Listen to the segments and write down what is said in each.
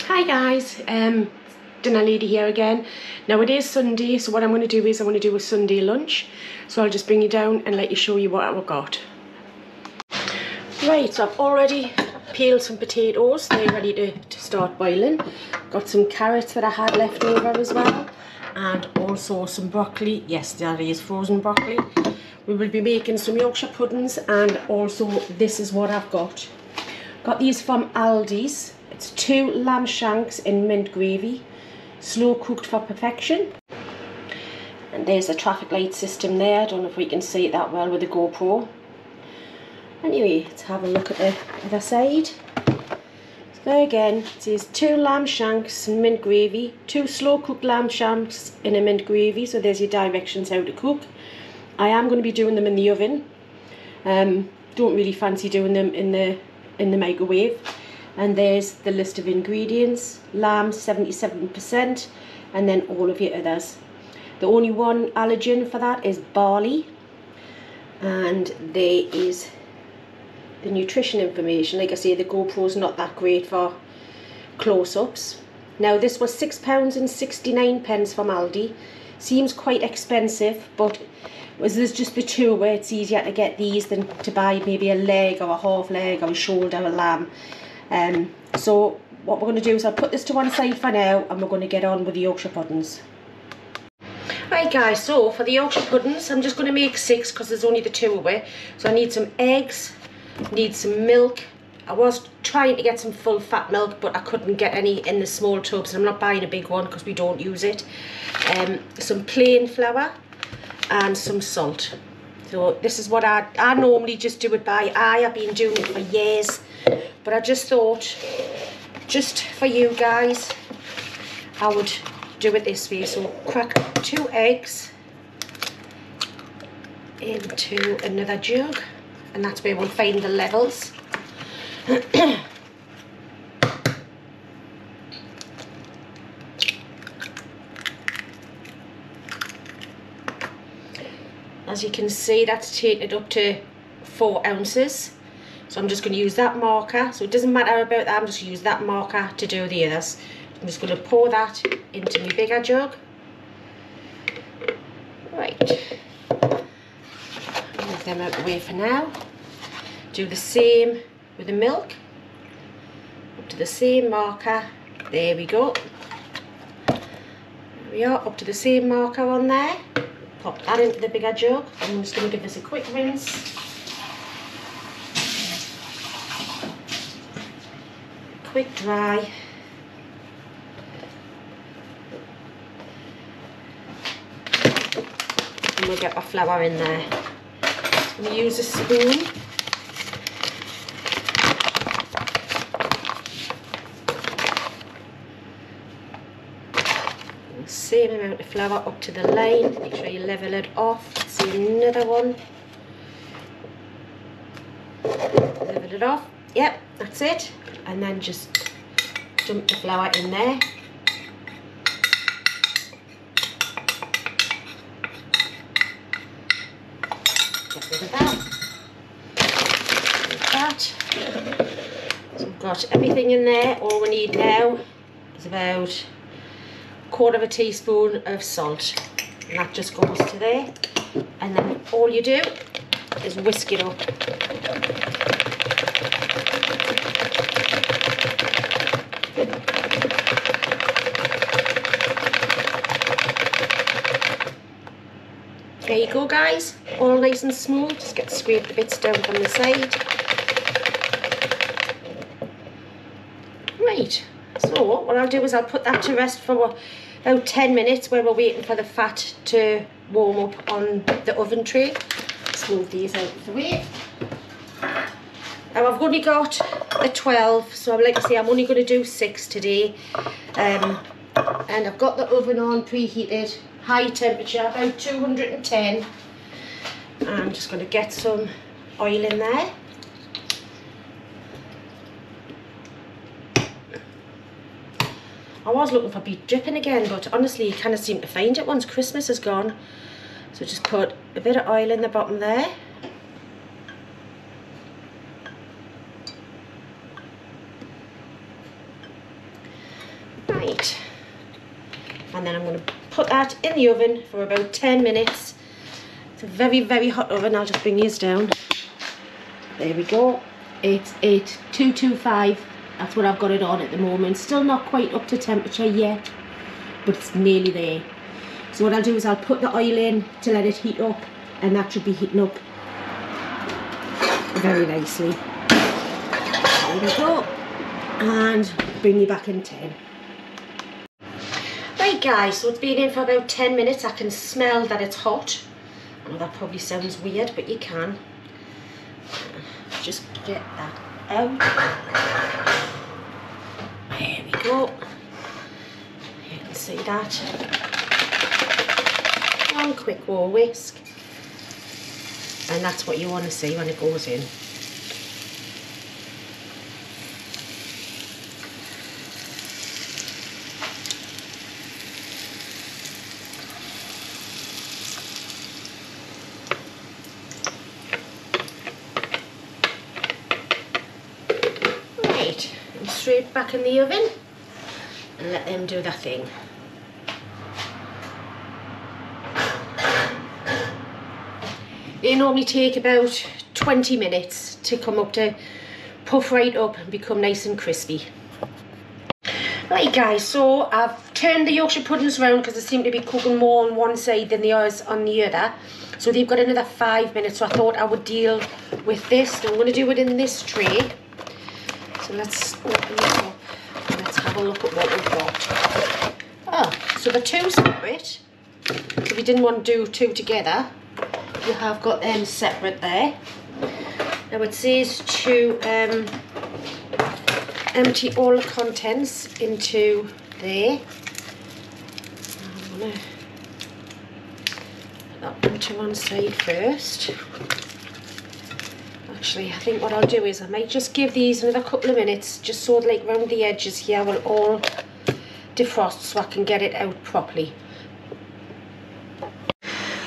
Hi guys, dinner lady here again. Now it is Sunday, so what I'm going to do is I'm going to do a Sunday lunch. So I'll just bring you down and let you show you what I've got. Right, so I've already peeled some potatoes. They're ready to start boiling. Got some carrots that I had left over as well. And also some broccoli. Yes, that is frozen broccoli. We will be making some Yorkshire puddings, and also this is what I've got. Got these from Aldi's. It's 2 lamb shanks in mint gravy, slow cooked for perfection. And there's the traffic light system there. I don't know if we can see it that well with the GoPro. Anyway, let's have a look at the other side. So there again, it says 2 lamb shanks in mint gravy, 2 slow cooked lamb shanks in a mint gravy. So there's your directions how to cook. I am going to be doing them in the oven. Don't really fancy doing them in the microwave. And there's the list of ingredients. Lamb 77%, and then all of your others. The only one allergen for that is barley. And there is the nutrition information. Like I say, the GoPro's not that great for close-ups. Now this was £6.69 from Aldi. Seems quite expensive, but there's just the 2 where it's easier to get these than to buy maybe a leg or a half leg or a shoulder of lamb. So what we're going to do is I'll put this to one side for now, and we're going to get on with the Yorkshire puddings. Right guys, so for the Yorkshire puddings I'm just going to make 6 because there's only the 2 away. So I need some eggs, need some milk. I was trying to get some full fat milk, but I couldn't get any in the small tubs, and I'm not buying a big one because we don't use it. Some plain flour and some salt. So this is what I normally just do it by eye. I've been doing it for years, but I just thought, just for you guys, I would do it this way. So crack 2 eggs into another jug, and that's where we'll find the levels. As you can see, that's taken it up to 4 ounces. So I'm just going to use that marker. So it doesn't matter about that, I'm just going to use that marker to do the others. I'm just going to pour that into my bigger jug. Right. Move them out of the way for now. Do the same with the milk. Up to the same marker. There we go. There we are, up to the same marker on there. Pop that into the bigger jug. I'm just going to give this a quick rinse. Quick dry. And we'll get our flour in there. I'm going to use a spoon. Same amount of flour up to the line. Make sure you level it off. See another one. Level it off. Yep, that's it. And then just dump the flour in there. Get rid of that. Like that. So we've got everything in there. All we need now is about 1/4 teaspoon of salt, and that just goes to there. And then all you do is whisk it up. There you go guys, all nice and smooth. Just get scrape the bits down from the side. Right, so what I'll do is I'll put that to rest for about 10 minutes while we're waiting for the fat to warm up on the oven tray. Let's move these out of the way. Now I've only got a 12, so like I say, I'm only going to do 6 today. And I've got the oven on, preheated, high temperature, about 210. I'm just going to get some oil in there. I was looking for beef dripping again, but honestly you kind of seem to find it once Christmas is gone. So just put a bit of oil in the bottom there. Right, and then I'm going to put that in the oven for about 10 minutes. It's a very, very hot oven. I'll just bring these down. There we go. It's 225. That's what I've got it on at the moment. Still not quite up to temperature yet, but it's nearly there. So what I'll do is I'll put the oil in to let it heat up, and that should be heating up very nicely. There we go. And bring you back in 10. Right guys, so it's been in for about 10 minutes. I can smell that it's hot. I know that probably sounds weird, but you can. Just get that out. There we go. You can see that. One quick war whisk. And that's what you want to see when it goes in. Straight back in the oven and let them do their thing. They normally take about 20 minutes to come up to puff right up and become nice and crispy. Right guys, so I've turned the Yorkshire puddings around because they seem to be cooking more on one side than the others on the other. So they've got another 5 minutes, so I thought I would deal with this. I'm going to do it in this tray. So let's open it up and let's have a look at what we've got. Oh, so the two separate. If you didn't want to do two together, you have got them separate there. Now it says to empty all the contents into there. I'm going to put that one to one side first. Actually, I think what I'll do is I might just give these another couple of minutes just so like round the edges here will all defrost so I can get it out properly.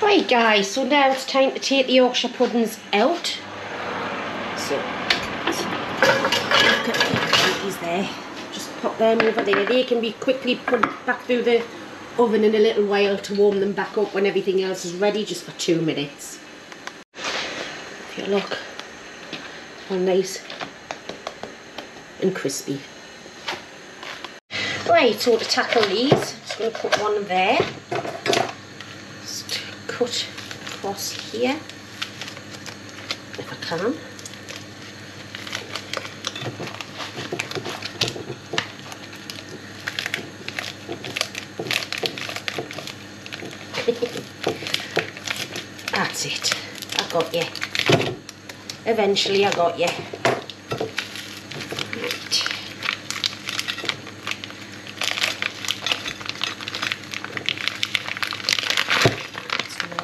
Right guys, so now it's time to take the Yorkshire puddings out. So look at these there. Just pop them over there. They can be quickly put back through the oven in a little while to warm them back up when everything else is ready, just for 2 minutes. If you look. All nice and crispy. Right, so to tackle these, I'm just going to put one there. Just cut across here, if I can. That's it. I got you. Eventually I got you. Right.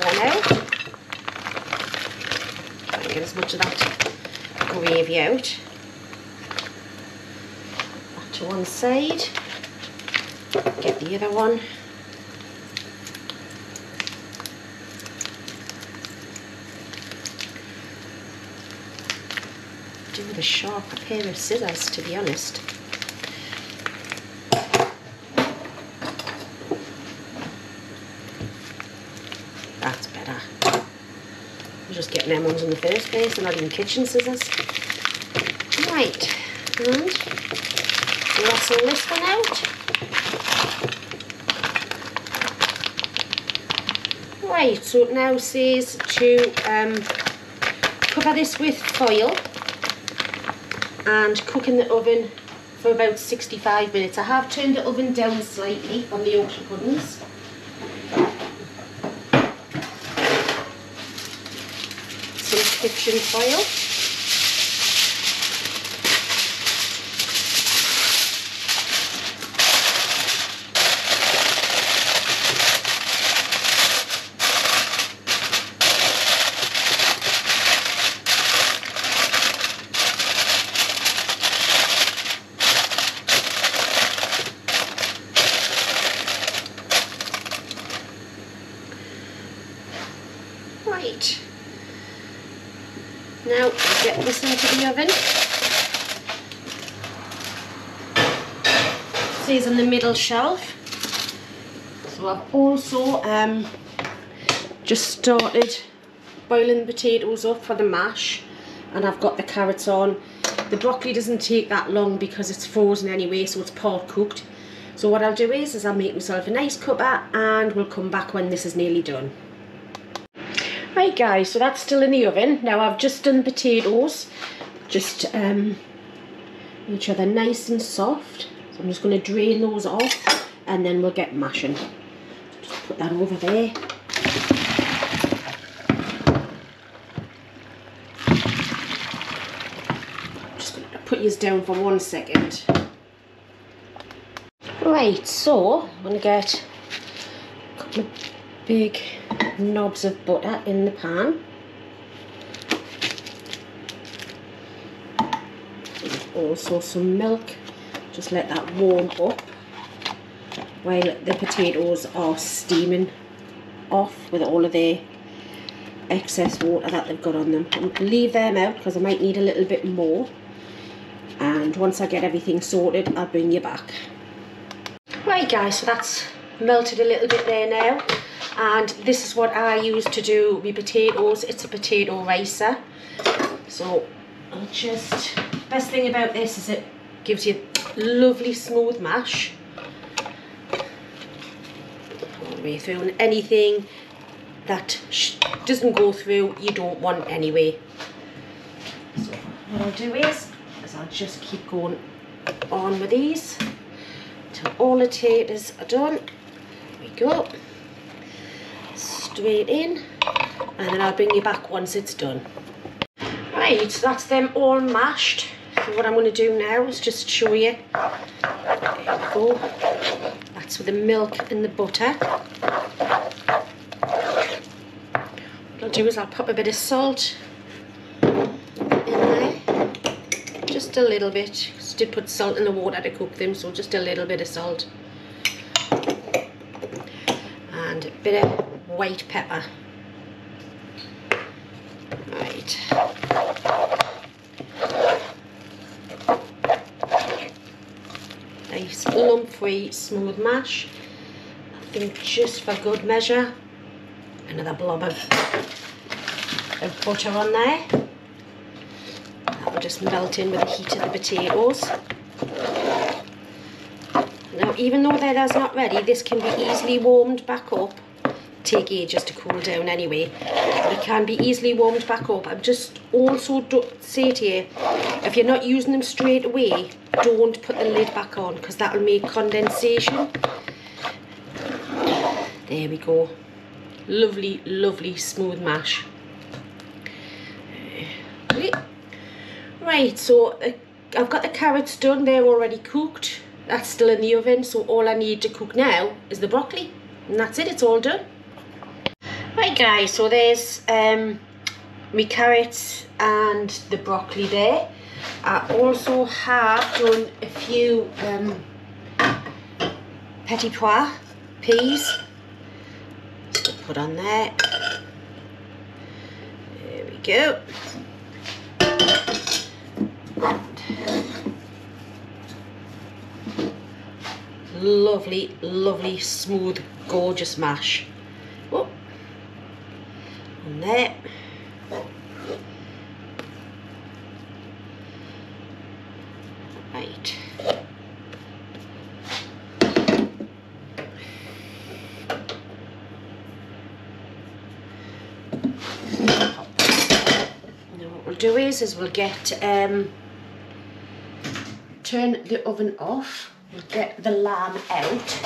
One out. Try and get as much of that gravy out. Back to one side. Get the other one. Do with a sharper pair of scissors, to be honest. That's better. I'm just getting them ones in the first place, they're not even kitchen scissors. Right, and rustle this one out. Right, so it now says to cover this with foil and cook in the oven for about 65 minutes. I have turned the oven down slightly on the Yorkshire puddings. Some kitchen foil. Right, now we'll get this into the oven. says on the middle shelf. So I've also just started boiling the potatoes up for the mash, and I've got the carrots on. The broccoli doesn't take that long because it's frozen anyway, so it's part cooked. So what I'll do is I'll make myself a nice cuppa and we'll come back when this is nearly done. Right guys, so that's still in the oven. Now I've just done potatoes, just make sure they're nice and soft. So I'm just going to drain those off and then we'll get mashing. Just put that over there. Just going to put yours down for 1 second. Right, so I'm going to get a couple of big knobs of butter in the pan. Also some milk. Just let that warm up while the potatoes are steaming off with all of the excess water that they've got on them. I'm going to leave them out because I might need a little bit more, and once I get everything sorted I'll bring you back. Right guys, so that's melted a little bit there now, and this is what I use to do my potatoes. It's a potato ricer. So I'll just, best thing about this is it gives you lovely smooth mash all the way through, and anything that doesn't go through you don't want anyway. So what I'll do is I'll just keep going on with these till all the taters are done. There we go, straight in, and then I'll bring you back once it's done. Right, so that's them all mashed. So what I'm going to do now is just show you. There we go. That's with the milk and the butter. What I'll do is I'll pop a bit of salt in there. Just a little bit. I did put salt in the water to cook them, so just a little bit of salt. And a bit of white pepper. Right. Nice lump-free smooth mash. I think just for good measure, another blob of butter on there. That will just melt in with the heat of the potatoes. Now even though that's not ready, this can be easily warmed back up. Take ages to cool down anyway, but it can be easily warmed back up. I'm just also say to you, if you're not using them straight away, don't put the lid back on because that will make condensation. There we go, lovely lovely smooth mash. Right, so I've got the carrots done, they're already cooked. That's still in the oven, so all I need to cook now is the broccoli, and that's it, it's all done. Right guys, so there's my carrots and the broccoli there. I also have done a few petit pois peas to put on there. There we go. Lovely, lovely, smooth, gorgeous mash. Oh. On there. Right. Now what we'll do is we'll get turn the oven off. We'll get the lamb out,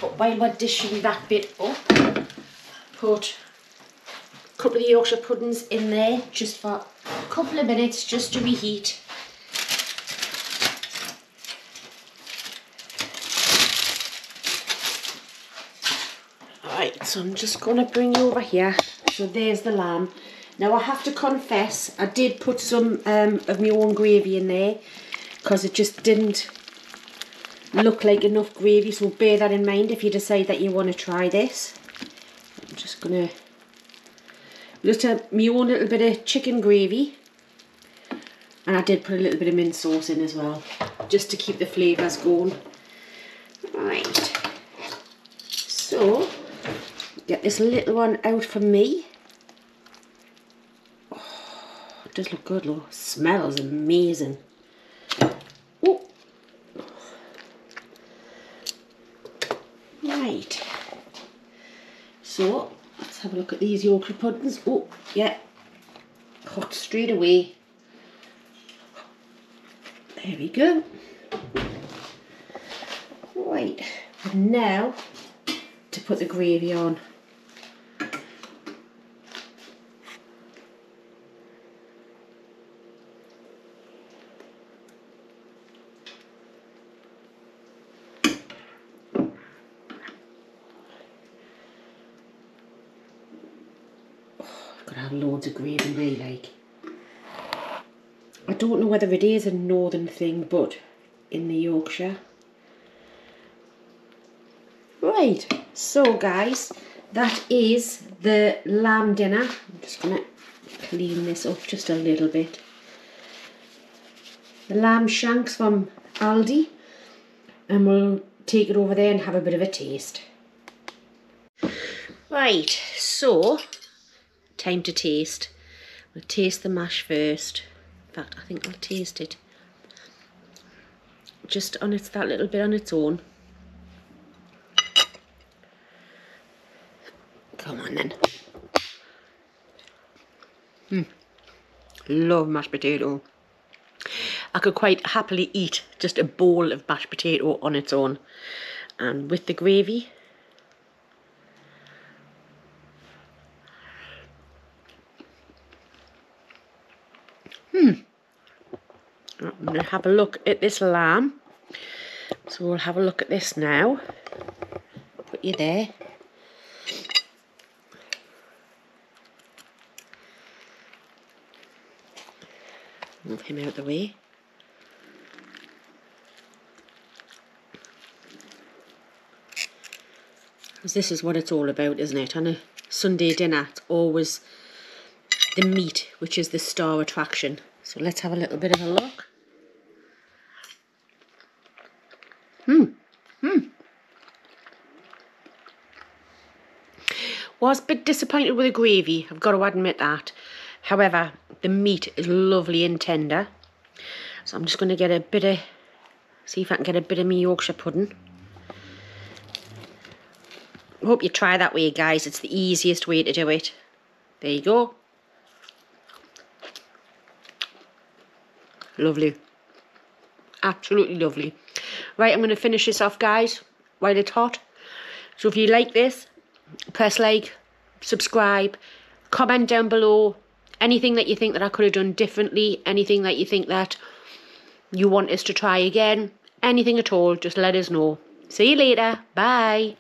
but while we're dishing that bit up, put a couple of Yorkshire puddings in there just for a couple of minutes just to reheat. Alright, so I'm just going to bring you over here. So there's the lamb. Now I have to confess, I did put some of my own gravy in there because it just didn't look like enough gravy, so bear that in mind if you decide that you want to try this. I'm just going to just have my own little bit of chicken gravy, and I did put a little bit of mint sauce in as well just to keep the flavours going. Right, so get this little one out for me. Oh, it does look good, look. Smells amazing. Oh. Right, so let's have a look at these Yorkshire puddings. Oh yeah, hot straight away. There we go. Right, and now to put the gravy on. Gotta have loads of gravy really, like. I don't know whether it is a northern thing, but in the Yorkshire. Right, so guys, that is the lamb dinner. I'm just gonna clean this up just a little bit. The lamb shanks from Aldi, and we'll take it over there and have a bit of a taste. Right, so time to taste. We'll taste the mash first. In fact, I think I'll taste it just on its that little bit on its own. Come on then. Love mashed potato. I could quite happily eat just a bowl of mashed potato on its own, and with the gravy. I'm going to have a look at this lamb. So we'll have a look at this now. Put you there. Move him out of the way. Because this is what it's all about, isn't it? On a Sunday dinner, it's always the meat, which is the star attraction. So let's have a little bit of a look. Was a bit disappointed with the gravy, I've got to admit that. However, the meat is lovely and tender. So I'm just going to get a bit of, see if I can get a bit of my Yorkshire pudding. I hope you try that way, guys. It's the easiest way to do it. There you go. Lovely. Absolutely lovely. Right, I'm going to finish this off, guys, while it's hot. So if you like this, press like, subscribe, comment down below anything that you think that I could have done differently, anything that you think that you want us to try again, anything at all, just let us know. See you later. Bye.